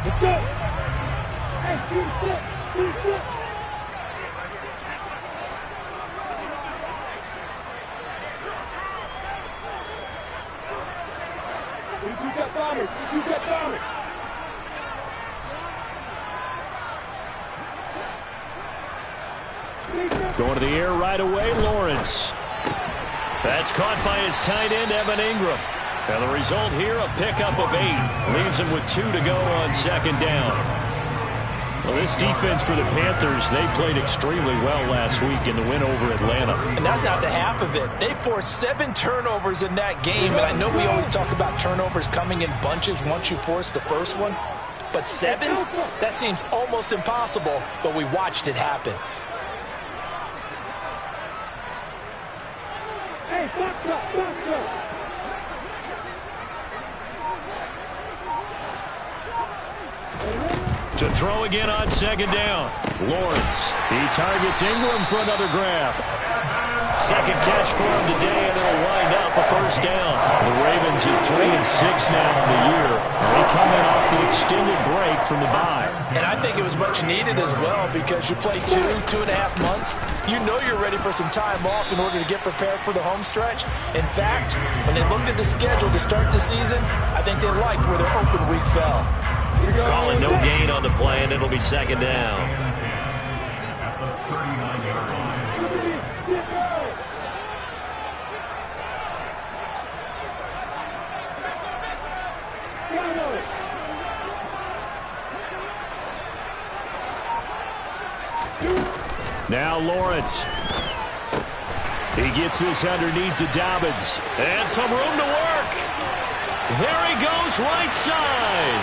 Let's go. Hey, shoot it, shoot it, shoot it. You got bombers. You got bombers. Going to the air right away, Lawrence. That's caught by his tight end, Evan Ingram. And the result here, a pickup of 8. Leaves him with 2 to go on second down. Well, this defense for the Panthers, they played extremely well last week in the win over Atlanta. And that's not the half of it. They forced 7 turnovers in that game. And I know we always talk about turnovers coming in bunches once you force the first one. But 7? That seems almost impossible, but we watched it happen. Hey, box up, box up. To throw again on second down. Lawrence. He targets Ingram for another grab. Second catch for him today, and it'll wind up a first down. The Ravens are 3-6 now on the year. They come in off the extended break from the bye. And I think it was much needed as well because you play 2.5 months. You know you're ready for some time off in order to get prepared for the home stretch. In fact, when they looked at the schedule to start the season, I think they liked where their open week fell. Calling no gain on the play, and it'll be second down. Now Lawrence. He gets this underneath to Dobbins. And some room to work. There he goes, right side.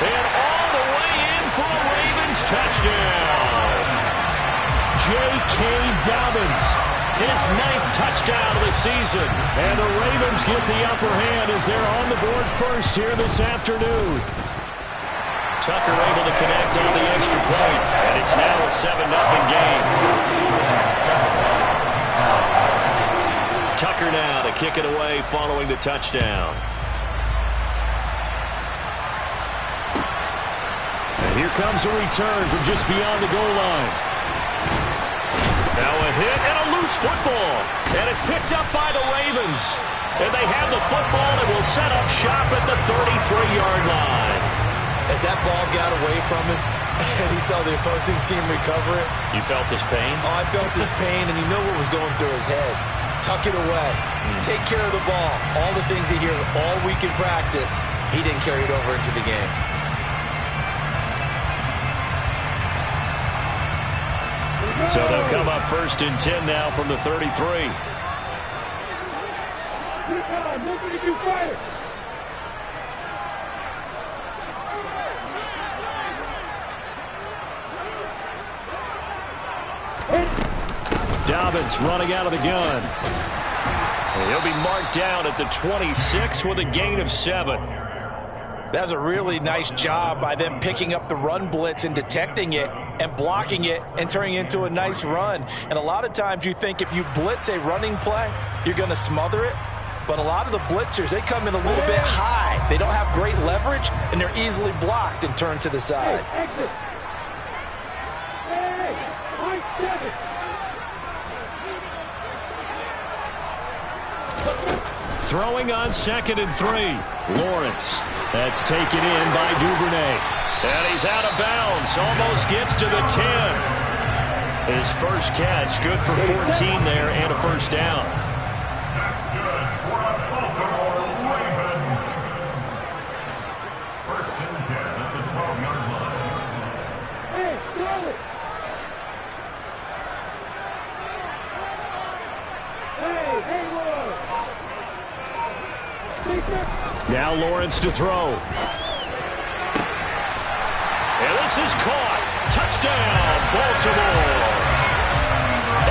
And all the way in for a Ravens touchdown. J.K. Dobbins, his 9th touchdown of the season. And the Ravens get the upper hand as they're on the board first here this afternoon. Tucker able to connect on the extra point. And it's now a 7-0 game. Tucker now to kick it away following the touchdown. And here comes a return from just beyond the goal line. Now a hit and a loose football. And it's picked up by the Ravens. And they have the football and will set up shop at the 33-yard line. As that ball got away from him and he saw the opposing team recover it. You felt his pain? Oh, I felt his pain, and you know what was going through his head. Tuck it away. Take care of the ball. All the things he hears all week in practice, he didn't carry it over into the game. So they'll come up first and 10 now from the 33. Dobbins running out of the gun. And he'll be marked down at the 26 with a gain of 7. That's a really nice job by them picking up the run blitz and detecting it and blocking it and turning it into a nice run. And a lot of times you think if you blitz a running play, you're going to smother it. But a lot of the blitzers, they come in a little bit high. They don't have great leverage, and they're easily blocked and turned to the side. Throwing on second and 3. Lawrence. That's taken in by Duvernay. And he's out of bounds. Almost gets to the 10. His first catch, good for 14 there and a first down. That's good for a Baltimore Raven. First and 10 at the 12-yard line. Hey, throw it. Hey, Lord. Now Lawrence to throw. And this is caught. Touchdown, Baltimore.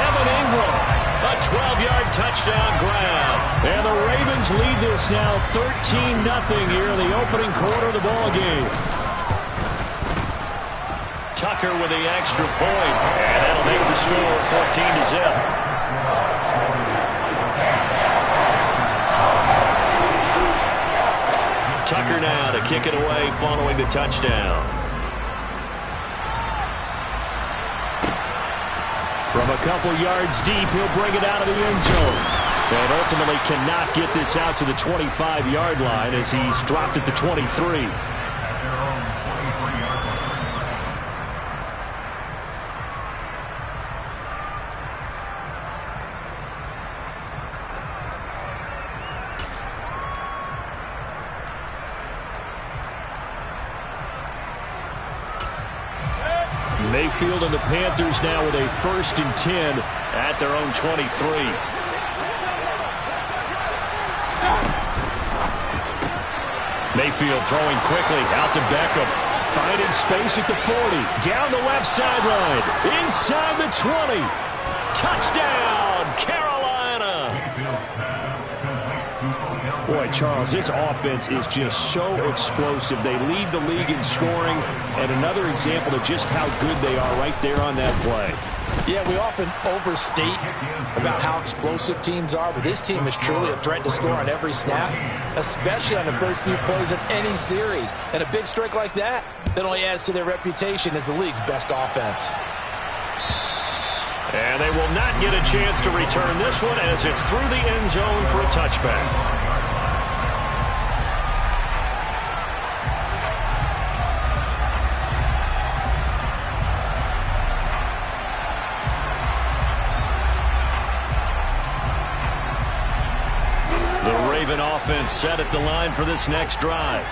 Evan Ingram, a 12-yard touchdown grab. And the Ravens lead this now 13-0 here in the opening quarter of the ball game. Tucker with the extra point. And that'll make the score 14-0. Tucker now to to kick it away following the touchdown. From a couple yards deep, he'll bring it out of the end zone. And ultimately cannot get this out to the 25-yard line as he's dropped at the 23. Mayfield and the Panthers now with a 1st and 10 at their own 23. Mayfield throwing quickly out to Beckham. Finding space at the 40. Down the left sideline. Inside the 20. Touchdown, Carolina. Boy, Charles, this offense is just so explosive. They lead the league in scoring, and another example of just how good they are right there on that play. Yeah, we often overstate about how explosive teams are, but this team is truly a threat to score on every snap, especially on the first few plays of any series. And a big strike like that only adds to their reputation as the league's best offense. And they will not get a chance to return this one as it's through the end zone for a touchback. Offense set at the line for this next drive.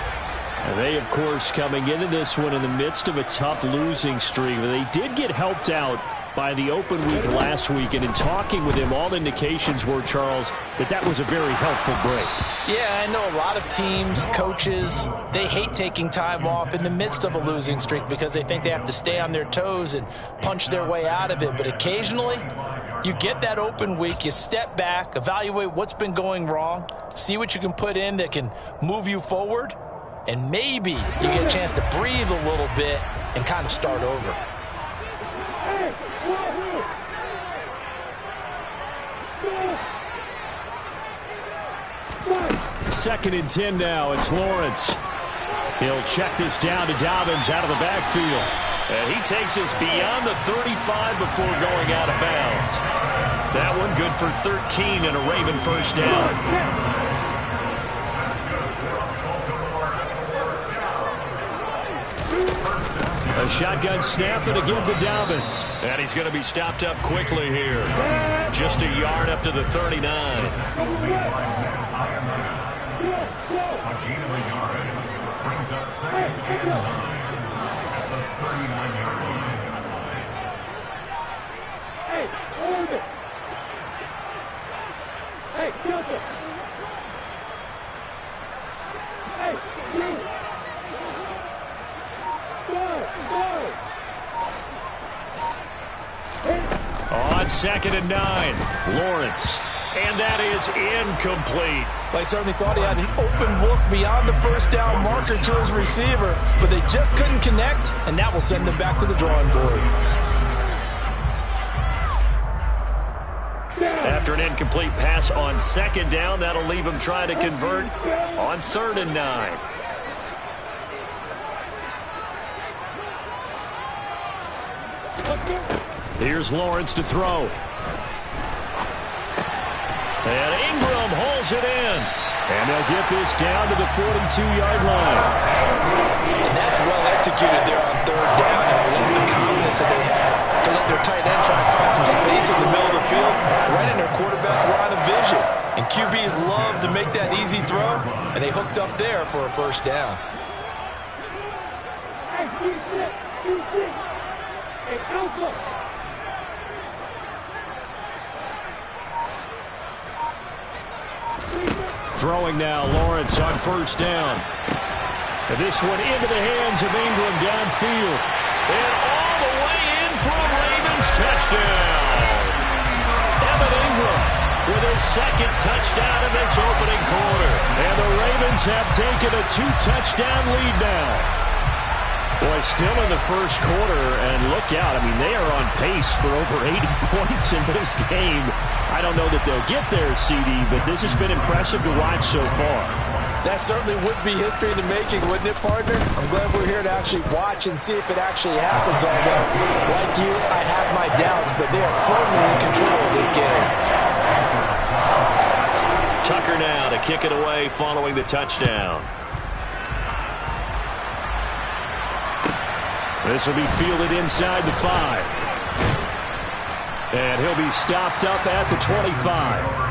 And they, of course, coming into this one in the midst of a tough losing streak. They did get helped out by the open week last week, and in talking with him, all indications were, Charles, that was a very helpful break. Yeah, I know a lot of teams, coaches, they hate taking time off in the midst of a losing streak because they think they have to stay on their toes and punch their way out of it. But occasionally, you get that open week, you step back, evaluate what's been going wrong, see what you can put in that can move you forward, and maybe you get a chance to breathe a little bit and kind of start over. Second and 10 now. It's Lawrence. He'll check this down to Dobbins out of the backfield. And he takes us beyond the 35 before going out of bounds. That one good for 13 and a Raven first down. A shotgun snap and again to Dobbins. And he's going to be stopped up quickly here. Just a yard up to the 39. Hey, hold it. Hey, jumper. Hey, you. On 2nd and 9, Lawrence. And that is incomplete. I certainly thought he had an open look beyond the first down marker to his receiver, but they just couldn't connect, and that will send them back to the drawing board. After an incomplete pass on 2nd down, that'll leave him trying to convert on 3rd and 9. Here's Lawrence to throw. And Ingram hauls it in. And they'll get this down to the 42-yard line. And that's well executed there on 3rd down. And I love the confidence that they had to let their tight end try to find some space in the middle of the field, right in their quarterback's line of vision. And QBs love to make that easy throw, and they hooked up there for a first down. Hey, Alpha. Throwing now, Lawrence on 1st down. And this one into the hands of Ingram downfield. And all the way in for a Ravens touchdown. Evan Ingram with his 2nd touchdown in this opening quarter. And the Ravens have taken a 2-touchdown lead now. Boy, still in the first quarter, and look out. I mean, they are on pace for over 80 points in this game. I don't know that they'll get there, CD, but this has been impressive to watch so far. That certainly would be history in the making, wouldn't it, partner? I'm glad we're here to actually watch and see if it actually happens, although, like you, I have my doubts, but they are firmly in control of this game. Tucker now to kick it away following the touchdown. This will be fielded inside the 5. And he'll be stopped up at the 25.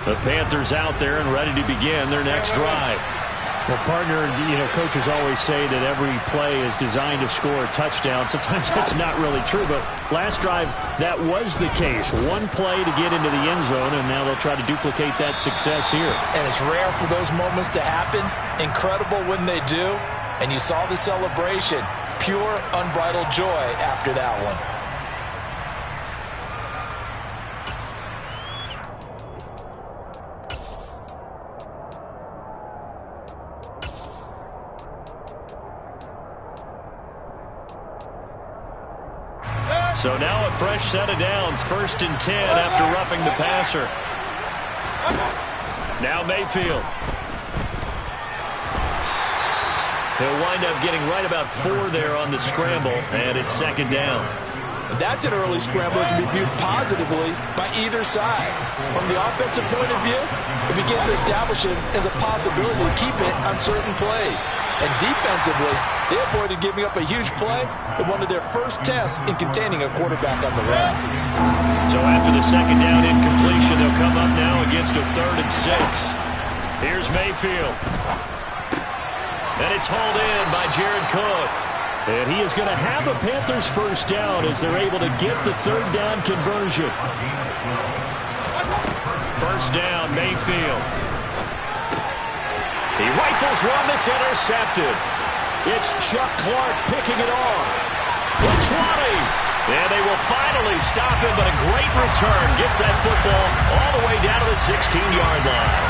The Panthers out there and ready to begin their next drive. Well, partner, coaches always say that every play is designed to score a touchdown. Sometimes that's not really true, but last drive, that was the case. One play to get into the end zone, and now they'll try to duplicate that success here. And it's rare for those moments to happen. Incredible when they do. And you saw the celebration. Pure, unbridled joy after that one. So now a fresh set of downs, 1st and 10 after roughing the passer. Now Mayfield. He'll wind up getting right about 4 there on the scramble, and it's 2nd down. That's an early scramble that can be viewed positively by either side. From the offensive point of view, it begins to establish it as a possibility to keep it on certain plays. And defensively, they avoided giving up a huge play in one of their first tests in containing a quarterback on the run. So after the 2nd down incompletion, they'll come up now against a 3rd and 6. Here's Mayfield. And it's hauled in by Jared Cook. And he is going to have a Panthers first down as they're able to get the 3rd down conversion. First down, Mayfield. He rifles one that's intercepted. It's Chuck Clark picking it off. The 20. And they will finally stop him, but a great return. Gets that football all the way down to the 16-yard line.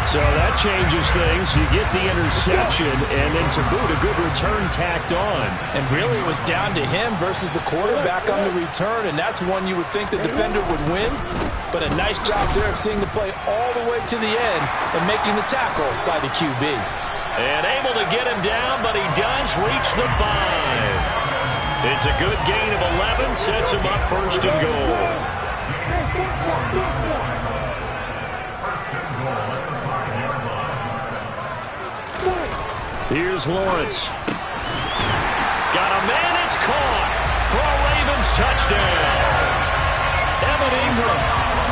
So that changes things. You get the interception, and then to boot, a good return tacked on. And really it was down to him versus the quarterback on the return, and that's one you would think the defender would win. But a nice job there of seeing the play all the way to the end and making the tackle by the QB. And able to get him down, but he does reach the 5. It's a good gain of 11, sets him up 1st and goal. Here's Lawrence. Got a man, it's caught for a Ravens touchdown. Evan Ingram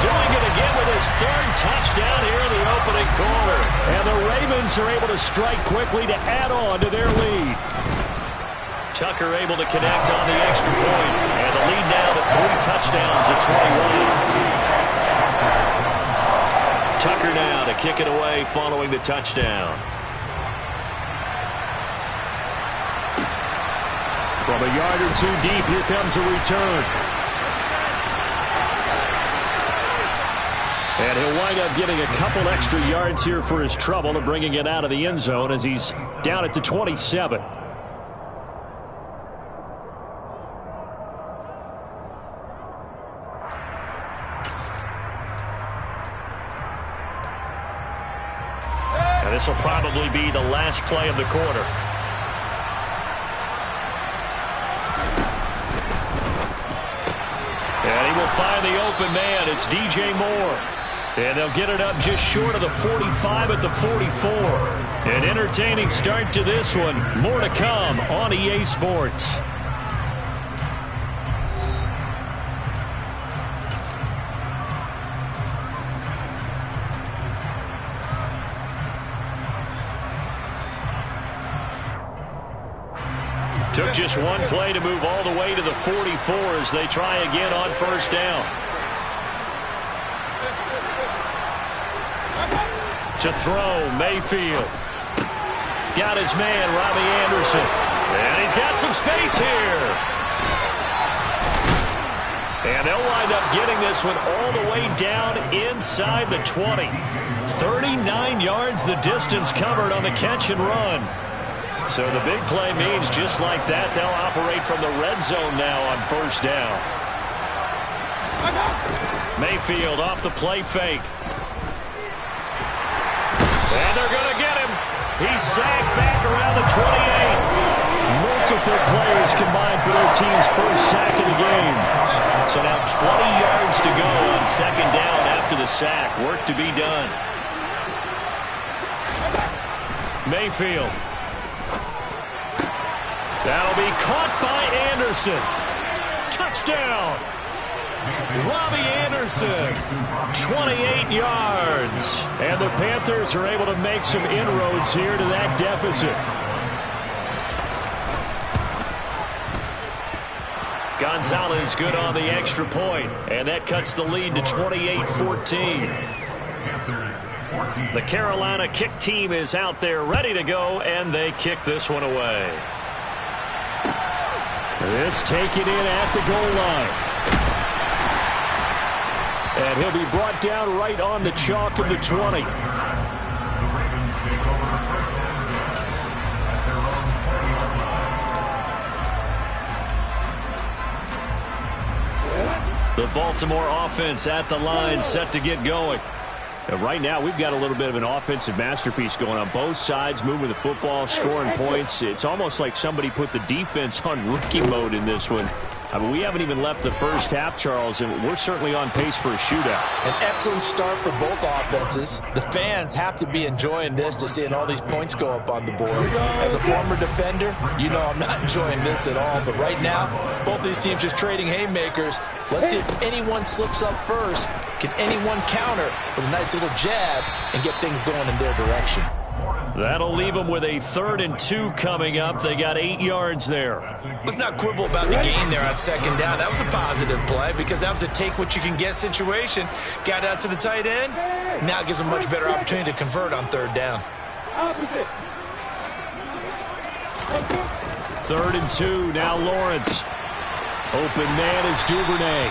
doing it again with his 3rd touchdown here in the opening quarter. And the Ravens are able to strike quickly to add on to their lead. Tucker able to connect on the extra point. And the lead now to 3 touchdowns at 21. Tucker now to kick it away following the touchdown. From a yard or 2 deep, here comes a return. And he'll wind up getting a couple extra yards here for his trouble and bringing it out of the end zone as he's down at the 27. This will probably be the last play of the quarter. And he will find the open man. It's DJ Moore. And they'll get it up just short of the 45 at the 44. An entertaining start to this one. More to come on EA Sports. Took just one play to move all the way to the 44 as they try again on first down. To throw, Mayfield. Got his man, Robbie Anderson. And he's got some space here. And they'll wind up getting this one all the way down inside the 20. 39 yards the distance covered on the catch and run. So the big play means just like that, they'll operate from the red zone now on first down. Mayfield off the play fake. And they're going to get him. He's sacked back around the 28. Multiple players combined for their team's first sack of the game. So now 20 yards to go on second down after the sack. Work to be done. Mayfield. That'll be caught by Anderson. Touchdown. Robbie Anderson, 28 yards. And the Panthers are able to make some inroads here to that deficit. Gonzalez good on the extra point, and that cuts the lead to 28-14. The Carolina kick team is out there ready to go, and they kick this one away. This taken in at the goal line. And he'll be brought down right on the chalk of the 20. The Baltimore offense at the line, set to get going. And right now, we've got a little bit of an offensive masterpiece going on. Both sides moving the football, scoring points. It's almost like somebody put the defense on rookie mode in this one. I mean, we haven't even left the first half, Charles, and we're certainly on pace for a shootout. An excellent start for both offenses. The fans have to be enjoying this, to seeing all these points go up on the board. As a former defender, you know I'm not enjoying this at all. But right now, both these teams just trading haymakers. Let's see if anyone slips up first. Can anyone counter with a nice little jab and get things going in their direction? That'll leave them with a 3rd and 2 coming up. They got 8 yards there. Let's not quibble about the gain there on second down. That was a positive play because that was a take-what-you-can-get situation. Got out to the tight end. Now it gives them a much better opportunity to convert on 3rd down. 3rd and 2. Now Lawrence. Open man is Duvernay.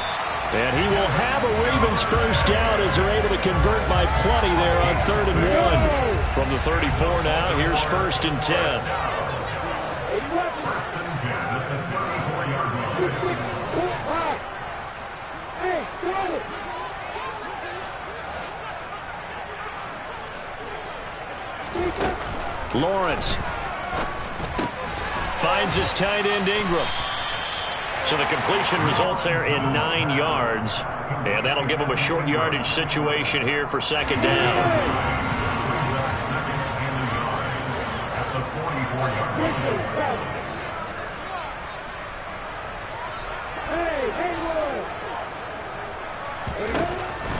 And he will have a Ravens first down as they're able to convert by plenty there on 3rd and 1. From the 34 now, here's 1st and 10. Lawrence finds his tight end Ingram. So the completion results there in 9 yards. And that'll give them a short yardage situation here for second down.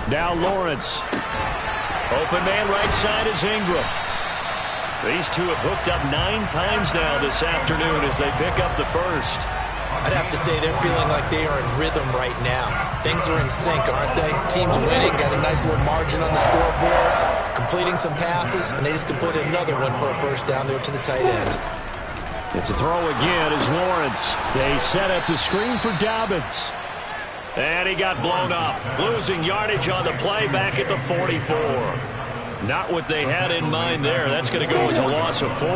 Now Lawrence. Open man right side is Ingram. These two have hooked up 9 times now this afternoon as they pick up the first. I'd have to say they're feeling like they are in rhythm right now. Things are in sync, aren't they? Team's winning, got a nice little margin on the scoreboard, completing some passes, and they just completed another one for a first down there to the tight end. And to throw again is Lawrence. They set up the screen for Dobbins. And he got blown up. Losing yardage on the play back at the 44. Not what they had in mind there. That's going to go as a loss of 4.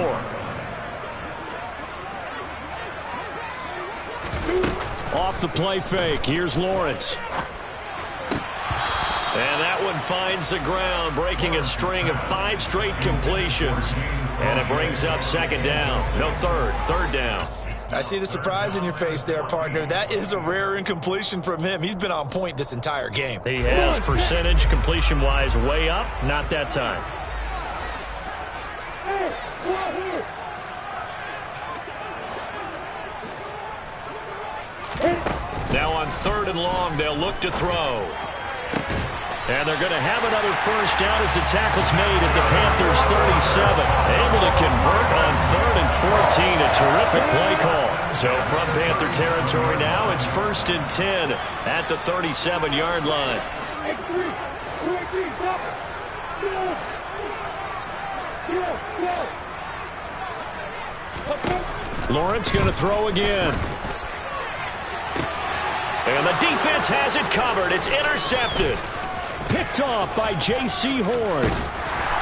Off the play fake. Here's Lawrence. And that one finds the ground, breaking a string of 5 straight completions. And it brings up second down. No, third down. I see the surprise in your face there, partner. That is a rare incompletion from him. He's been on point this entire game. He has percentage completion-wise way up. Not that time. Now on 3rd and long, they'll look to throw. And they're going to have another first down as the tackle's made at the Panthers' 37. Able to convert on 3rd and 14. A terrific play call. So from Panther territory now, it's 1st and 10 at the 37-yard line. Lawrence going to throw again. And the defense has it covered. It's intercepted. Picked off by J.C. Horn.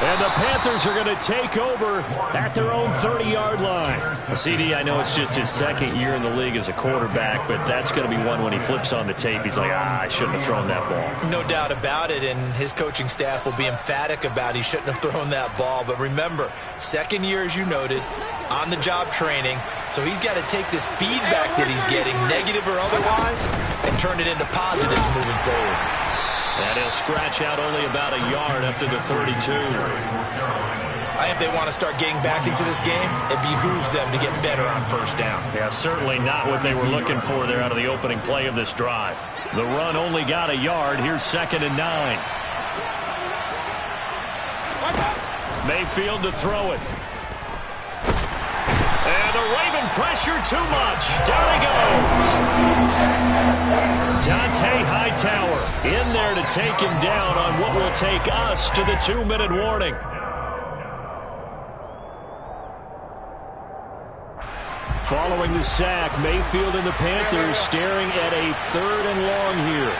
And the Panthers are going to take over at their own 30-yard line. CD, I know it's just his 2nd year in the league as a quarterback, but that's going to be one when he flips on the tape. He's like, I shouldn't have thrown that ball. No doubt about it, and his coaching staff will be emphatic about he shouldn't have thrown that ball. But remember, 2nd year, as you noted, on-the-job training, so he's got to take this feedback that he's getting, negative or otherwise, and turn it into positives moving forward. And he'll scratch out only about a yard up to the 32. I think if they want to start getting back into this game, it behooves them to get better on 1st down. Yeah, certainly not what they were looking for there out of the opening play of this drive. The run only got a yard. Here's 2nd and 9. Mayfield to throw it. And the Raven pressure too much. Down he goes. Dante Hightower in there to take him down on what will take us to the 2-minute warning. Following the sack, Mayfield and the Panthers staring at a 3rd and long here.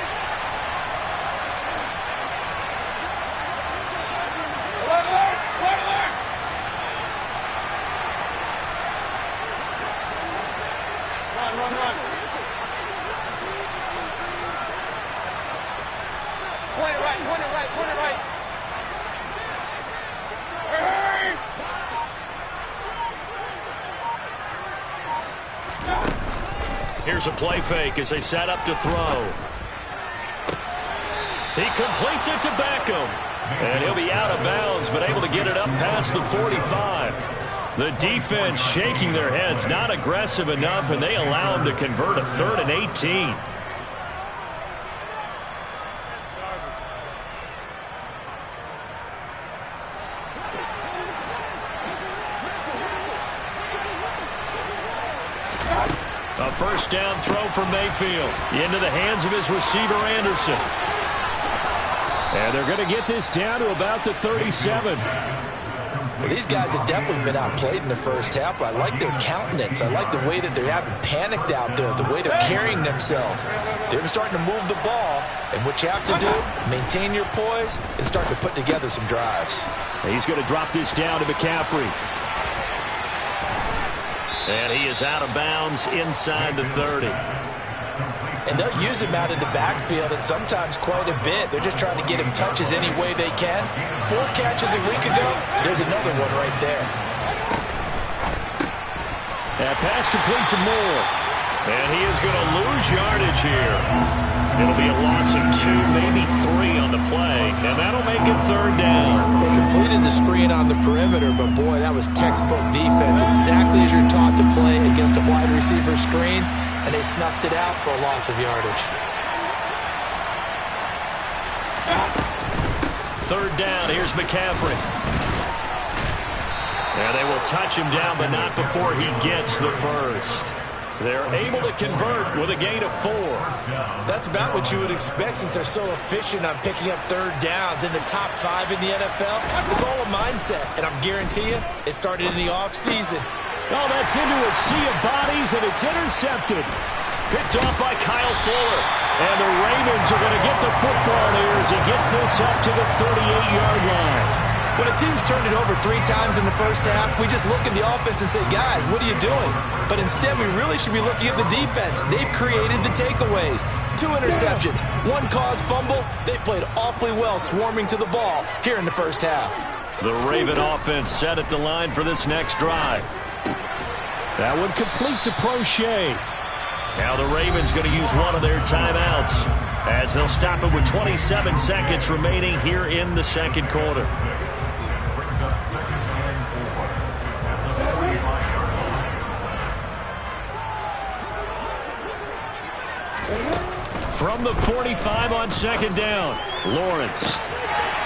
Here's a play fake as they set up to throw. He completes it to Beckham. And he'll be out of bounds, but able to get it up past the 45. The defense shaking their heads, not aggressive enough, and they allow him to convert a 3rd and 18. A first down throw for Mayfield into the hands of his receiver, Anderson. And they're going to get this down to about the 37. Well, these guys have definitely been outplayed in the first half. I like their countenance. I like the way that they haven't panicked out there, the way they're carrying themselves. They're starting to move the ball, and what you have to do, maintain your poise and start to put together some drives. He's going to drop this down to McCaffrey. And he is out of bounds inside the 30. And they'll use him out in the backfield, and sometimes quite a bit. They're just trying to get him touches any way they can. 4 catches a week ago. There's another one right there. That pass complete to Moore. And he is going to lose yardage here. It'll be a loss of 2, maybe 3 on the play, and that'll make it 3rd down. They completed the screen on the perimeter, but boy, that was textbook defense. Exactly as you're taught to play against a wide receiver screen, and they snuffed it out for a loss of yardage. 3rd down, here's McCaffrey. And they will touch him down, but not before he gets the first. They're able to convert with a gain of 4. That's about what you would expect since they're so efficient on picking up 3rd downs in the top 5 in the NFL. It's all a mindset, and I'm guarantee you it started in the offseason. Oh, that's into a sea of bodies, and it's intercepted. Picked off by Kyle Fuller. And the Ravens are going to get the football here as he gets this up to the 38-yard line. When When teams turned it over 3 times in the first half, we just look at the offense and say, guys, what are you doing? But instead, we really should be looking at the defense. They've created the takeaways. 2 interceptions, 1 caused fumble. They played awfully well swarming to the ball here in the first half. The Raven offense set at the line for this next drive. That one complete to Prochet. Now the Ravens going to use one of their timeouts as they'll stop it with 27 seconds remaining here in the second quarter. From the 45 on second down, Lawrence.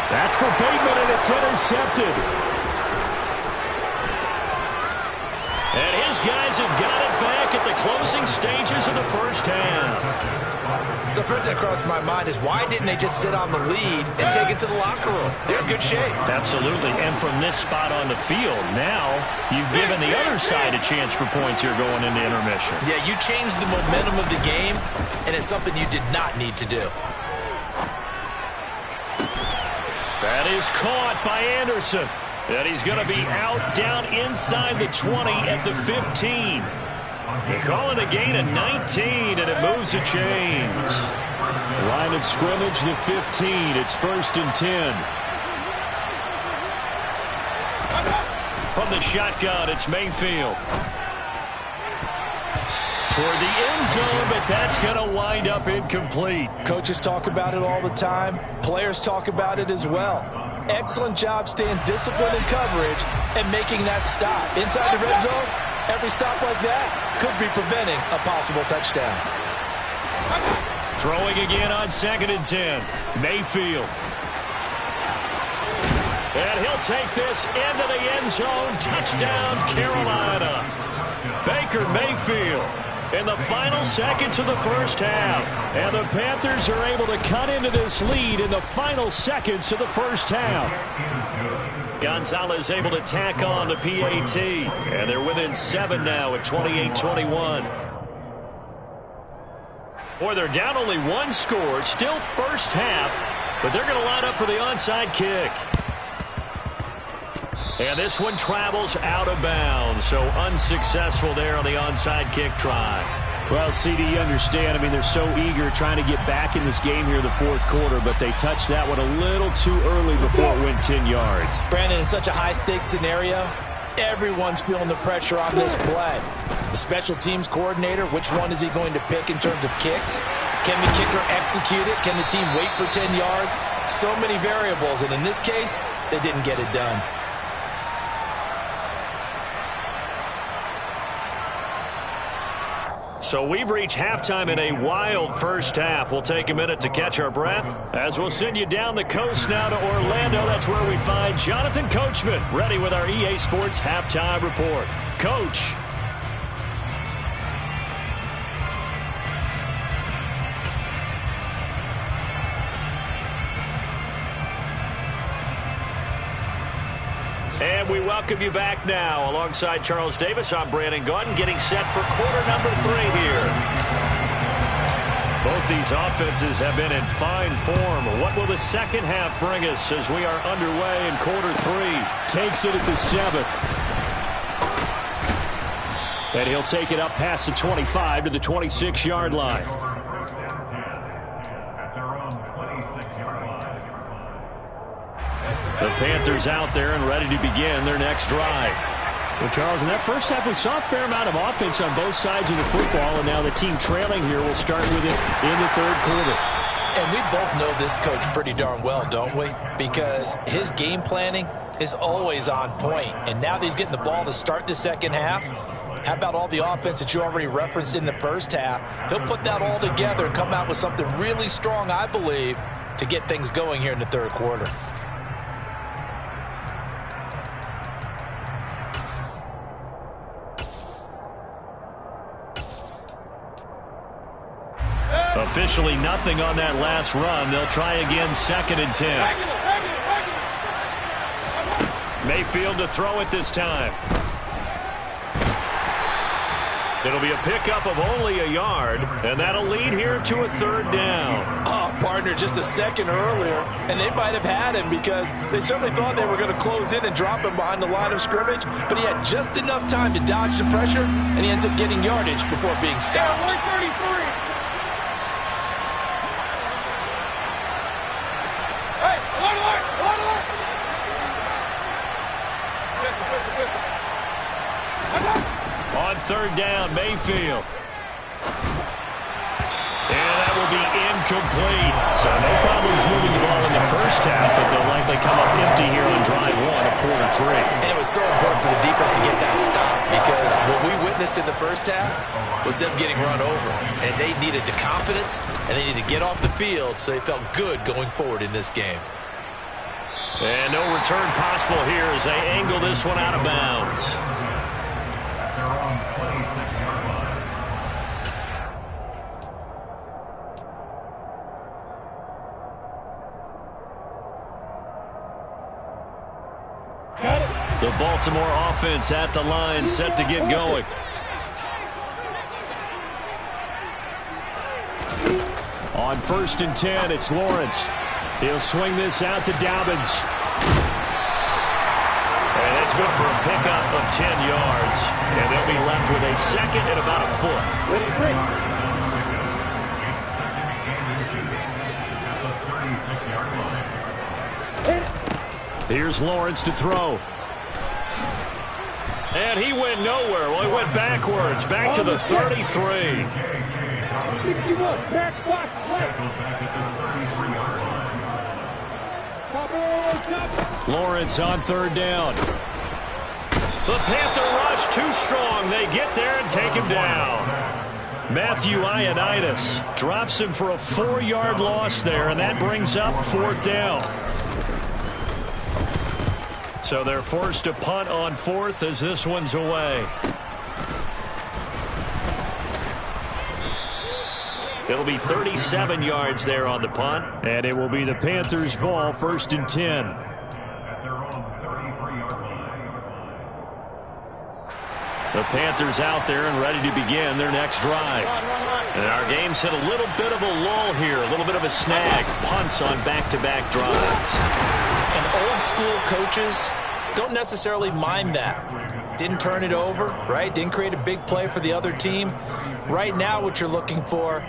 That's for Bateman, and it's intercepted. And his guys have got it back at the closing stages of the first half. So first that crossed my mind is why didn't they just sit on the lead and take it to the locker room? They're in good shape. Absolutely. And from this spot on the field, now you've given the other side a chance for points here going into intermission. Yeah, you changed the momentum of the game, and it's something you did not need to do. That is caught by Anderson. And he's going to be out down inside the 20 at the 15. They call it a gain of 19, and it moves the chains. Line of scrimmage, the 15. It's 1st and 10. From the shotgun, it's Mayfield. Toward the end zone, but that's going to wind up incomplete. Coaches talk about it all the time. Players talk about it as well. Excellent job staying disciplined in coverage and making that stop. Inside the red zone, every stop like that could be preventing a possible touchdown. Throwing again on 2nd and 10. Mayfield. And he'll take this into the end zone. Touchdown, Carolina. Baker Mayfield in the final seconds of the first half. And the Panthers are able to cut into this lead in the final seconds of the first half. Gonzalez able to tack on the PAT. And they're within 7 now at 28-21. Boy, they're down only 1 score. Still first half. But they're going to line up for the onside kick. And this one travels out of bounds, so unsuccessful there on the onside kick try. Well, CD, you understand. I mean, they're so eager trying to get back in this game here in the 4th quarter, but they touched that one a little too early before it went 10 yards. Brandon, in such a high-stakes scenario, everyone's feeling the pressure on this play. The special teams coordinator, which one is he going to pick in terms of kicks? Can the kicker execute it? Can the team wait for 10 yards? So many variables, and in this case, they didn't get it done. So we've reached halftime in a wild first half. We'll take a minute to catch our breath as we'll send you down the coast now to Orlando. That's where we find Jonathan Coachman ready with our EA Sports Halftime Report. Coach. And we welcome you back now. Alongside Charles Davis, I'm Brandon Gaudin, getting set for quarter number 3 here. Both these offenses have been in fine form. What will the second half bring us as we are underway in quarter 3? Takes it at the 7th. And he'll take it up past the 25 to the 26-yard line. The Panthers out there and ready to begin their next drive. Well, Charles, in that first half, we saw a fair amount of offense on both sides of the football, and now the team trailing here will start with it in the 3rd quarter. And we both know this coach pretty darn well, don't we? Because his game planning is always on point. And now that he's getting the ball to start the second half, how about all the offense that you already referenced in the first half? He'll put that all together and come out with something really strong, I believe, to get things going here in the 3rd quarter. Officially nothing on that last run. They'll try again 2nd and 10. Mayfield to throw it this time. It'll be a pickup of only a yard, and that'll lead here to a 3rd down. Oh, partner just a second earlier, and they might have had him because they certainly thought they were going to close in and drop him behind the line of scrimmage, but he had just enough time to dodge the pressure, and he ends up getting yardage before being stopped. 133. Hey, alert! On third down, Mayfield. And that will be incomplete. So no problems moving the ball in the first half, but they'll likely come up empty here on drive one of quarter three. And it was so important for the defense to get that stop because what we witnessed in the first half was them getting run over. And they needed the confidence, and they needed to get off the field so they felt good going forward in this game. And no return possible here as they angle this one out of bounds. The Baltimore offense at the line, set to get going. On 1st and 10, it's Lawrence. He'll swing this out to Dobbins. And that's good for a pickup of 10 yards. And they'll be left with a second and about a foot. Here's Lawrence to throw. And he went nowhere. Well, he went backwards, back to the 33. 61. Back block. Lawrence on third down. The Panther rush too strong. They get there and take him down. Matthew Ioannidis drops him for a 4-yard loss there, and that brings up 4th down. So they're forced to punt on 4th as this one's away. It'll be 37 yards there on the punt, and it will be the Panthers' ball, 1st and 10. The Panthers out there and ready to begin their next drive. And our game's hit a little bit of a lull here, a little bit of a snag. Punts on back-to-back drives. And old school coaches don't necessarily mind that. Didn't turn it over, right? Didn't create a big play for the other team. Right now what you're looking for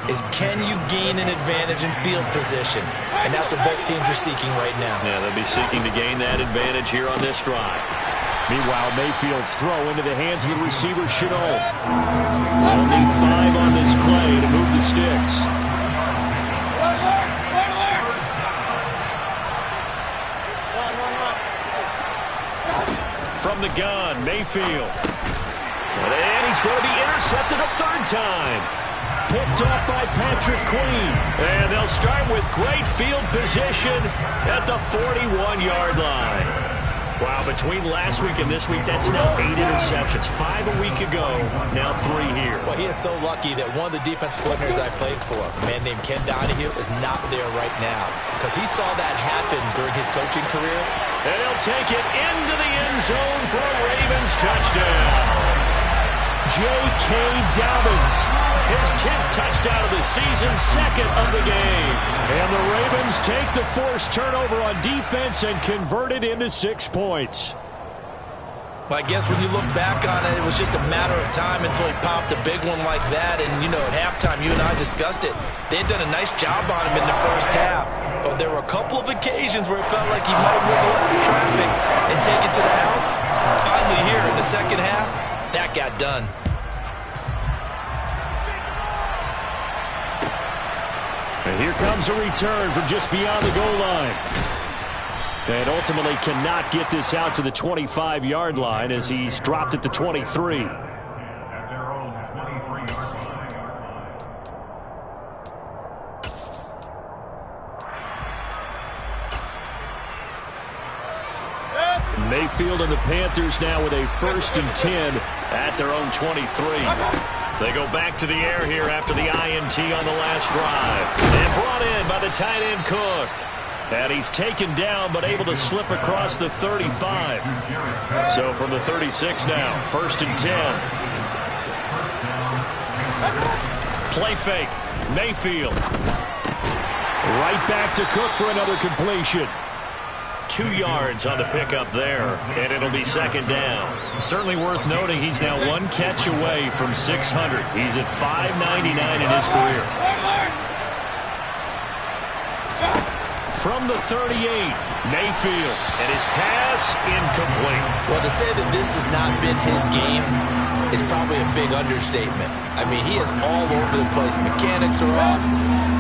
is can you gain an advantage in field position? And that's what both teams are seeking right now. Yeah, they'll be seeking to gain that advantage here on this drive. Meanwhile, Mayfield's throw into the hands of the receiver, Chenault. They'll need 5 on this play to move the sticks. From the gun, Mayfield. And he's going to be intercepted a 3rd time. Picked up by Patrick Queen. And they'll start with great field position at the 41-yard line. Wow, between last week and this week, that's now 8 interceptions. 5 a week ago, now 3 here. Well, he is so lucky that one of the defensive coordinators I played for, a man named Ken Donahue, is not there right now because he saw that happen during his coaching career. And he'll take it into the end zone for a Ravens touchdown. J.K. Dobbins, his 10th touchdown of the season, 2nd of the game. And the Ravens take the forced turnover on defense and convert it into 6 points. Well, I guess when you look back on it, it was just a matter of time until he popped a big one like that. And, you know, at halftime, you and I discussed it. They had done a nice job on him in the first half. But there were a couple of occasions where it felt like he might wiggle out of traffic and take it to the house. Finally here in the second half, that got done. And here comes a return from just beyond the goal line. And ultimately cannot get this out to the 25-yard line as he's dropped at the 23. Mayfield and the Panthers now with a 1st and 10 at their own 23. They go back to the air here after the INT on the last drive. And brought in by the tight end Cook. And he's taken down but able to slip across the 35. So from the 36 now, 1st and 10. Play fake. Mayfield. Right back to Cook for another completion. 2 yards on the pickup there, and it'll be second down. Certainly worth noting he's now 1 catch away from 600. He's at 599 in his career. From the 38, Mayfield, and his pass incomplete. Well, to say that this has not been his game is probably a big understatement. I mean, he is all over the place. Mechanics are off,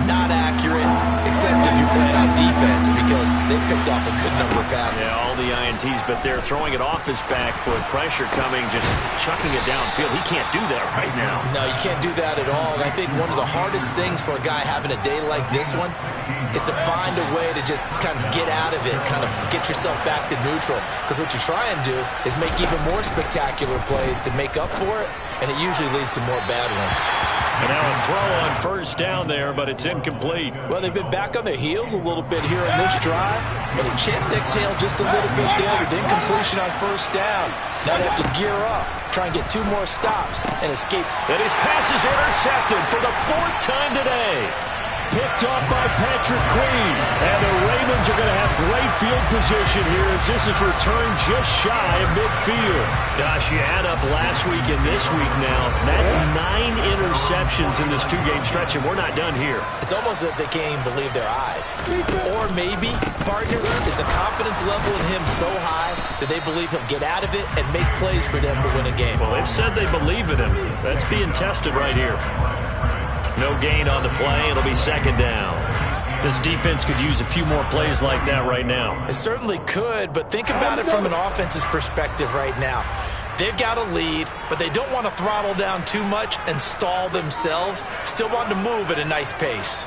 not accurate, except if you're playing on defense, because they picked off a good number of passes. Yeah, all the INTs, but they're throwing it off his back for pressure coming, just chucking it downfield. He can't do that right now. No, you can't do that at all. And I think one of the hardest things for a guy having a day like this one is to find a way to just kind of get out of it, kind of get yourself back to neutral. Because what you try and do is make even more spectacular plays to make up for it, and it usually leads to more bad ones. And now a throw on first down there, but it's incomplete. Well, they've been back on their heels a little bit here in this drive, but a chance to exhale just a little bit there with incompletion on first down. Now they have to gear up, try and get 2 more stops, and escape. And his pass is intercepted for the 4th time today. Picked off by Patrick Queen. And the Ravens are going to have great field position here as this is returned just shy of midfield. Gosh, you add up last week and this week now. That's 9 interceptions in this 2-game stretch, and we're not done here. It's almost as if they can't even believe their eyes. Or maybe, partner, is the confidence level in him so high that they believe he'll get out of it and make plays for them to win a game. Well, they've said they believe in him. That's being tested right here. No gain on the play. It'll be second down. This defense could use a few more plays like that right now. It certainly could, but think about it from an offense's perspective right now. They've got a lead, but they don't want to throttle down too much and stall themselves. Still want to move at a nice pace.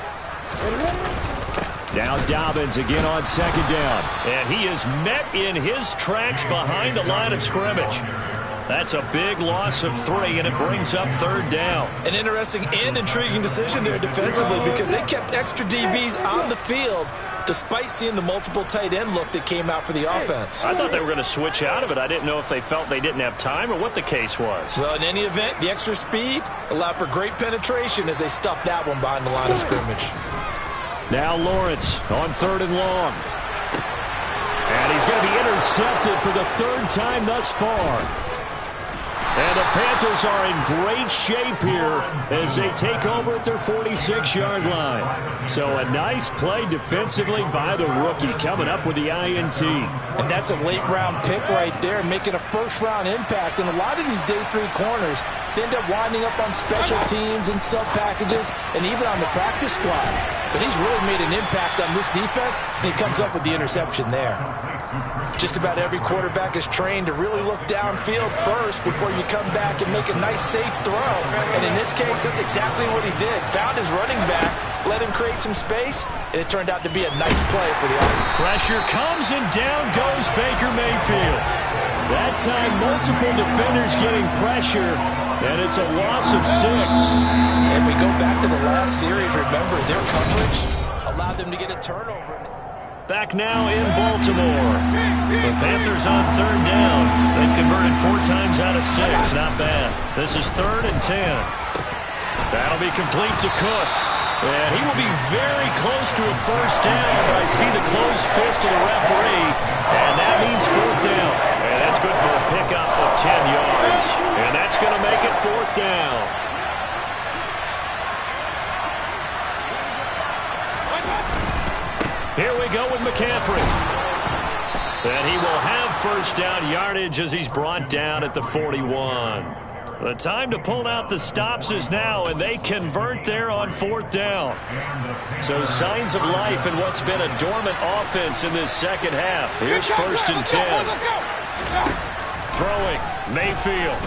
Now Dobbins again on second down. And he is met in his tracks behind the line of scrimmage. That's a big loss of 3, and it brings up third down. An interesting and intriguing decision there defensively because they kept extra DBs on the field despite seeing the multiple tight end look that came out for the offense. I thought they were going to switch out of it. I didn't know if they felt they didn't have time or what the case was. Well, in any event, the extra speed allowed for great penetration as they stuffed that one behind the line of scrimmage. Now Lawrence on 3rd and long. And he's going to be intercepted for the 3rd time thus far. And the Panthers are in great shape here as they take over at their 46-yard line. So a nice play defensively by the rookie coming up with the INT. And that's a late-round pick right there, making a first-round impact. And a lot of these day 3 corners, they end up winding up on special teams and sub-packages and even on the practice squad. But he's really made an impact on this defense, and he comes up with the interception there. Just about every quarterback is trained to really look downfield first before you come back and make a nice, safe throw. And in this case, that's exactly what he did. Found his running back, let him create some space, and it turned out to be a nice play for the offense. Pressure comes, and down goes Baker Mayfield. That time, multiple defenders getting pressure, and it's a loss of 6. If we go back to the last series, remember, their coverage allowed them to get a turnover. Back now in Baltimore. The Panthers on 3rd down. They've converted 4 times out of 6. Not bad. This is 3rd and 10. That'll be complete to Cook. And he will be very close to a first down, but I see the closed fist of the referee, and that means 4th down. And that's good for a pickup of 10 yards. And that's going to make it 4th down. Here we go with McCaffrey. And he will have first down yardage as he's brought down at the 41. The time to pull out the stops is now, and they convert there on 4th down. So signs of life in what's been a dormant offense in this second half. Here's 1st and 10. Throwing, Mayfield.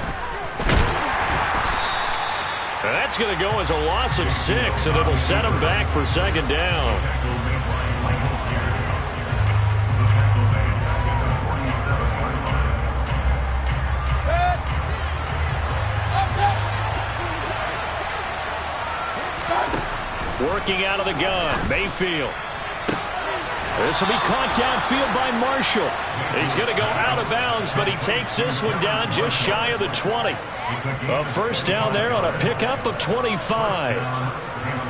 And that's going to go as a loss of 6, and it'll set him back for second down. Working out of the gun, Mayfield. This will be caught downfield by Marshall. He's going to go out of bounds, but he takes this one down just shy of the 20. A first down there on a pickup of 25.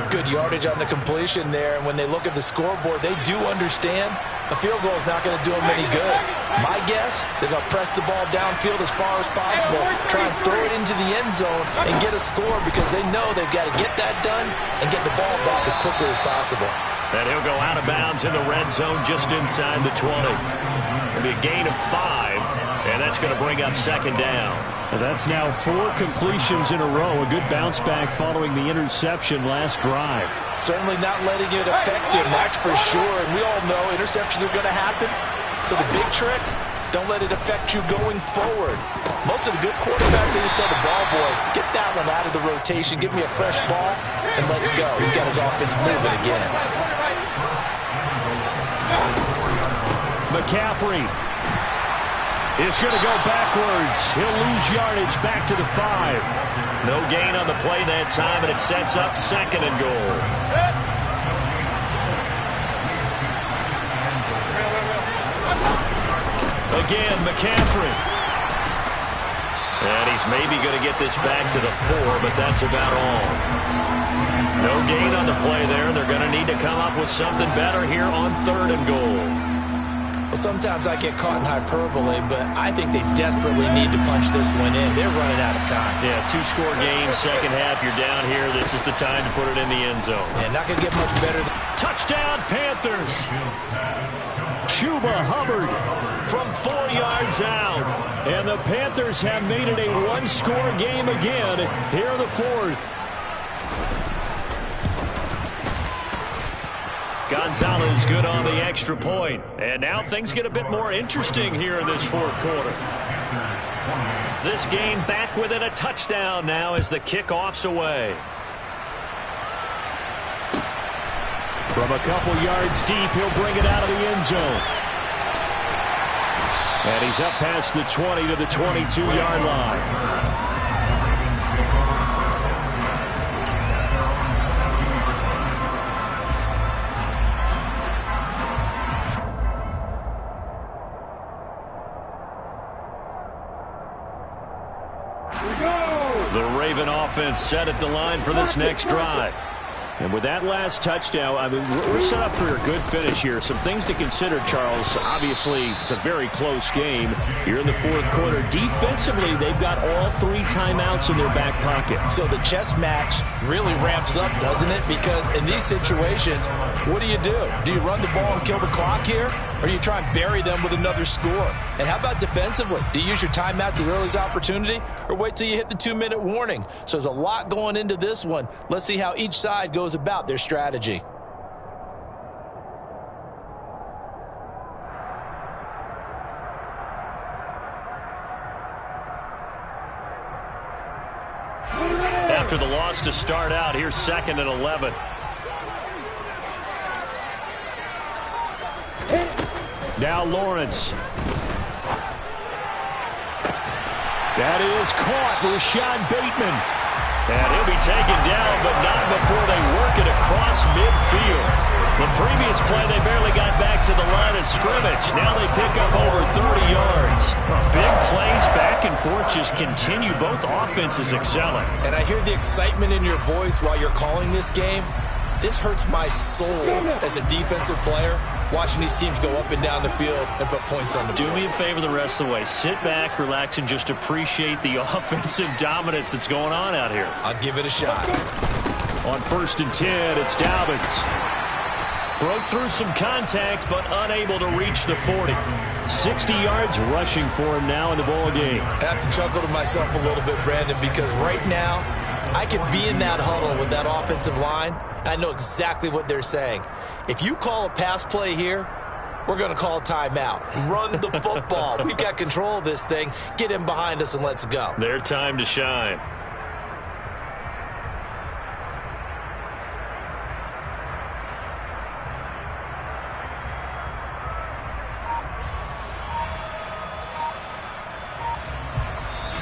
Good yardage on the completion there, and when they look at the scoreboard, they do understand a field goal is not going to do them any good. My guess, they're going to press the ball downfield as far as possible, try and throw it into the end zone and get a score because they know they've got to get that done and get the ball back as quickly as possible. And he'll go out of bounds in the red zone just inside the 20. It'll be a gain of 5, and that's going to bring up second down. And that's now 4 completions in a row. A good bounce back following the interception last drive. Certainly not letting it affect him, that's for sure. And we all know interceptions are going to happen. So the big trick, don't let it affect you going forward. Most of the good quarterbacks, they just tell the ball boy, get that one out of the rotation, give me a fresh ball, and let's go. He's got his offense moving again. McCaffrey is going to go backwards. He'll lose yardage back to the 5. No gain on the play that time, and it sets up second and goal. Again, McCaffrey. And he's maybe going to get this back to the 4, but that's about all. No gain on the play there. They're going to need to come up with something better here on third and goal. Well, sometimes I get caught in hyperbole, but I think they desperately need to punch this one in. They're running out of time. Yeah, 2-score game, second half. You're down here. This is the time to put it in the end zone. Yeah, not going to get much better. Touchdown, Panthers. Chuba Hubbard from 4 yards out. And the Panthers have made it a 1-score game again here in the 4th. Gonzalez good on the extra point. And now things get a bit more interesting here in this 4th quarter. This game back within a touchdown now as the kickoff's away. From a couple yards deep, he'll bring it out of the end zone. And he's up past the 20 to the 22-yard line. The Raven offense set at the line for this next drive. And with that last touchdown, I mean, we're set up for a good finish here. Some things to consider, Charles. Obviously, it's a very close game. You're in the 4th quarter. Defensively, they've got all 3 timeouts in their back pocket. So the chess match really ramps up, doesn't it? Because in these situations, what do? Do you run the ball and kill the clock here? Or do you try and bury them with another score? And how about defensively? Do you use your timeouts as early as opportunity? Or wait till you hit the 2-minute warning? So there's a lot going into this one. Let's see how each side goes about their strategy. After the loss to start out, here's 2nd and 11. Now Lawrence. That is caught. Rashad Bateman. And he'll be taken down, but not before they work it across midfield. The previous play, they barely got back to the line of scrimmage. Now they pick up over 30 yards. Big plays back and forth just continue. Both offenses excelling. And I hear the excitement in your voice while you're calling this game. This hurts my soul as a defensive player, watching these teams go up and down the field and put points on the board. Do me a favor the rest of the way. Sit back, relax, and just appreciate the offensive dominance that's going on out here. I'll give it a shot. On 1st and 10, it's Dobbins. Broke through some contact, but unable to reach the 40. 60 yards rushing for him now in the ball game. I have to chuckle to myself a little bit, Brandon, because right now I could be in that huddle with that offensive line. I know exactly what they're saying. If you call a pass play here, we're going to call a timeout. Run the football. We've got control of this thing. Get in behind us and let's go. Their time to shine.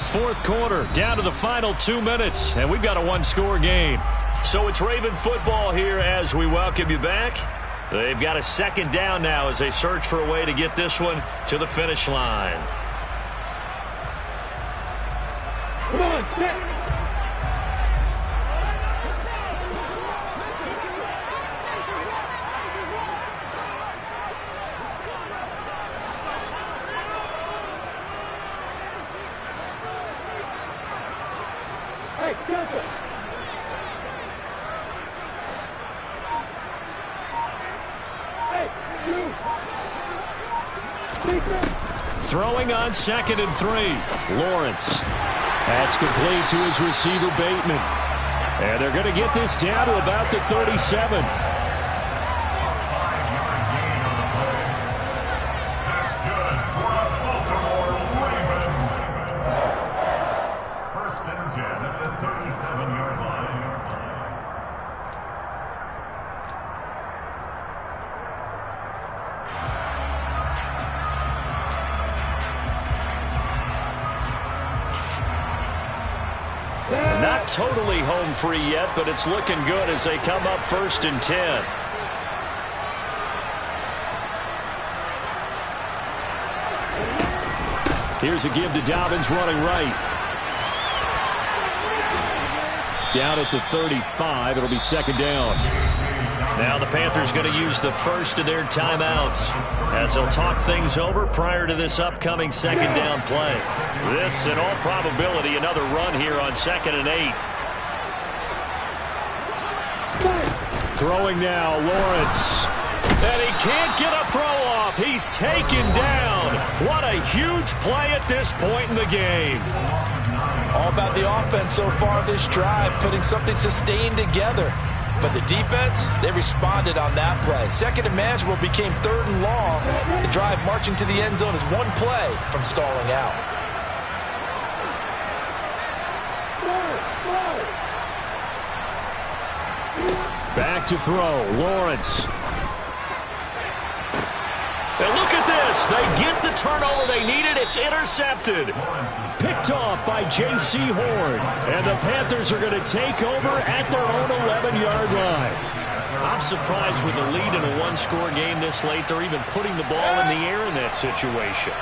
Fourth quarter, down to the final 2 minutes, and we've got a 1-score game. So it's Raven football here as we welcome you back. They've got a 2nd down now as they search for a way to get this one to the finish line. Come on, Hey, Delta. Hey, you. Defense. Throwing on 2nd and 3. Lawrence. That's complete to his receiver, Bateman. And they're going to get this down to about the 37. First and 10 at the 37-yard line. Not totally home free yet, but it's looking good as they come up 1st and 10. Here's a give to Dobbins running right. Down at the 35, it'll be 2nd down. Now the Panthers going to use the first of their timeouts as they'll talk things over prior to this upcoming 2nd down play. This, in all probability, another run here on 2nd and 8. Throwing now, Lawrence. And he can't get a throw off. He's taken down. What a huge play at this point in the game. All about the offense so far this drive, putting something sustained together. But the defense, they responded on that play. 2nd and manageable became 3rd and long. The drive marching to the end zone is one play from stalling out. Back to throw, Lawrence. And look at this. They get the turnover they needed. It's intercepted. Picked off by J.C. Horn. And the Panthers are going to take over at their own 11-yard line. I'm surprised with the lead in a one-score game this late. They're even putting the ball in the air in that situation.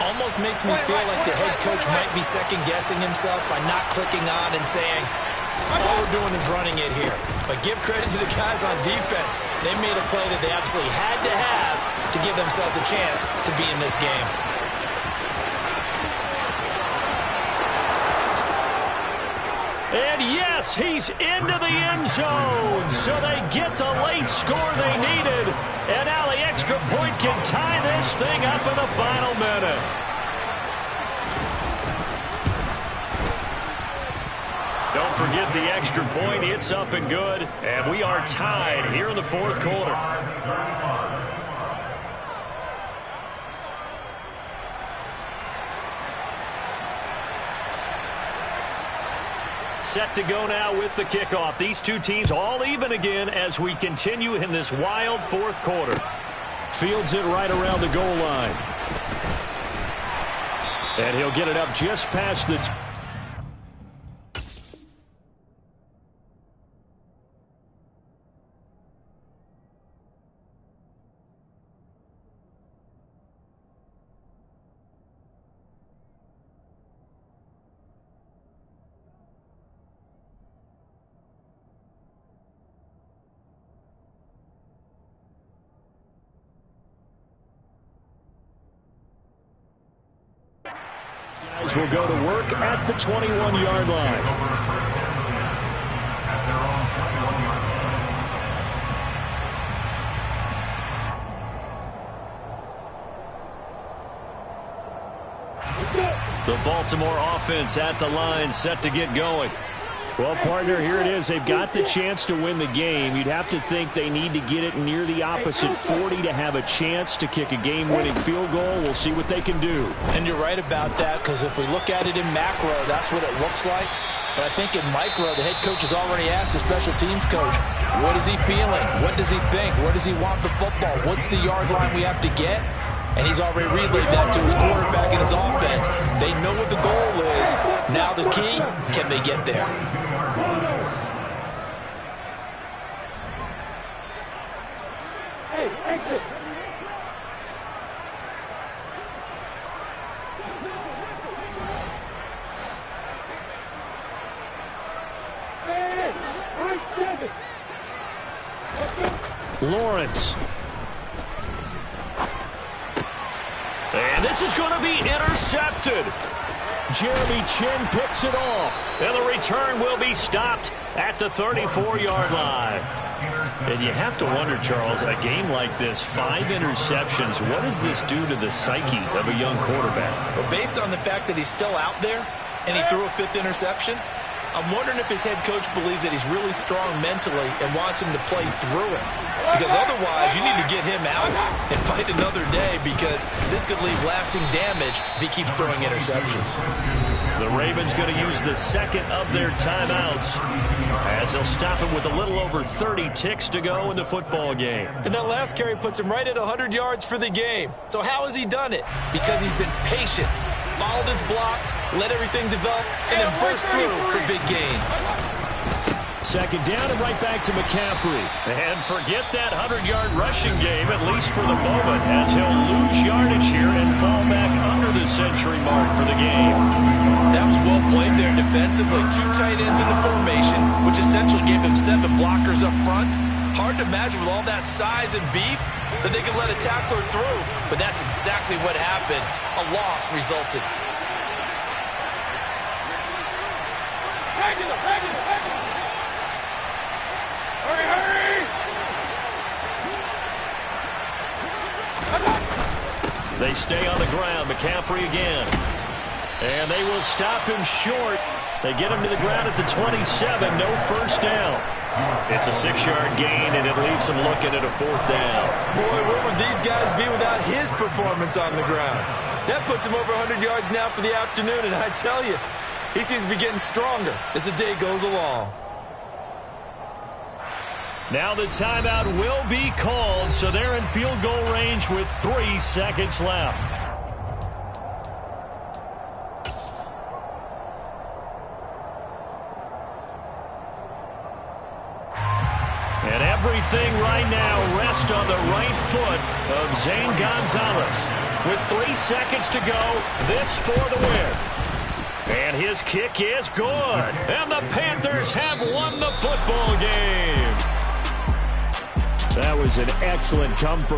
Almost makes me feel like the head coach might be second-guessing himself by not clicking on and saying, all we're doing is running it here. But give credit to the guys on defense. They made a play that they absolutely had to have to give themselves a chance to be in this game. And yes, he's into the end zone. So they get the late score they needed. And now the extra point can tie this thing up in the final minute. Don't forget the extra point. It's up and good. And we are tied here in the 4th quarter. Set to go now with the kickoff. These two teams all even again as we continue in this wild 4th quarter. Fields it right around the goal line. And he'll get it up just past the... Guys will go to work at the 21-yard line. The Baltimore offense at the line, set to get going. Well, partner, here it is. They've got the chance to win the game. You'd have to think they need to get it near the opposite 40 to have a chance to kick a game-winning field goal. We'll see what they can do. And you're right about that, because if we look at it in macro, that's what it looks like. But I think in micro, the head coach has already asked the special teams coach, what is he feeling? What does he think? Where does he want the football? What's the yard line we have to get? And he's already relayed that to his quarterback and his offense. They know what the goal is. Now the key, can they get there? Hey, exit. Hey, right 7. Lawrence. And this is going to be intercepted. Jeremy Chin picks it off. And the return will be stopped at the 34-yard line. And you have to wonder, Charles, a game like this, 5 interceptions, what does this do to the psyche of a young quarterback? Well, based on the fact that he's still out there and he threw a 5th interception, I'm wondering if his head coach believes that he's really strong mentally and wants him to play through it. Because otherwise, you need to get him out and fight another day, because this could leave lasting damage if he keeps throwing interceptions. The Ravens going to use the second of their timeouts as they'll stop him with a little over 30 ticks to go in the football game. And that last carry puts him right at 100 yards for the game. So how has he done it? Because he's been patient, followed his blocks, let everything develop, and then burst through for big gains. Second down and right back to McCaffrey. And forget that 100-yard rushing game, at least for the moment, as he'll lose yardage here and fall back under the century mark for the game. That was well played there defensively. 2 tight ends in the formation, which essentially gave him 7 blockers up front. Hard to imagine with all that size and beef that they could let a tackler through. But that's exactly what happened. A loss resulted. They stay on the ground. McCaffrey again. And they will stop him short. They get him to the ground at the 27. No first down. It's a 6-yard gain, and it leaves them looking at a 4th down. Boy, where would these guys be without his performance on the ground? That puts him over 100 yards now for the afternoon, and I tell you, he seems to be getting stronger as the day goes along. Now the timeout will be called, so they're in field goal range with 3 seconds left. And everything right now rests on the right foot of Zane Gonzalez. With 3 seconds to go, this for the win. And his kick is good. And the Panthers have won the football game. That was an excellent come from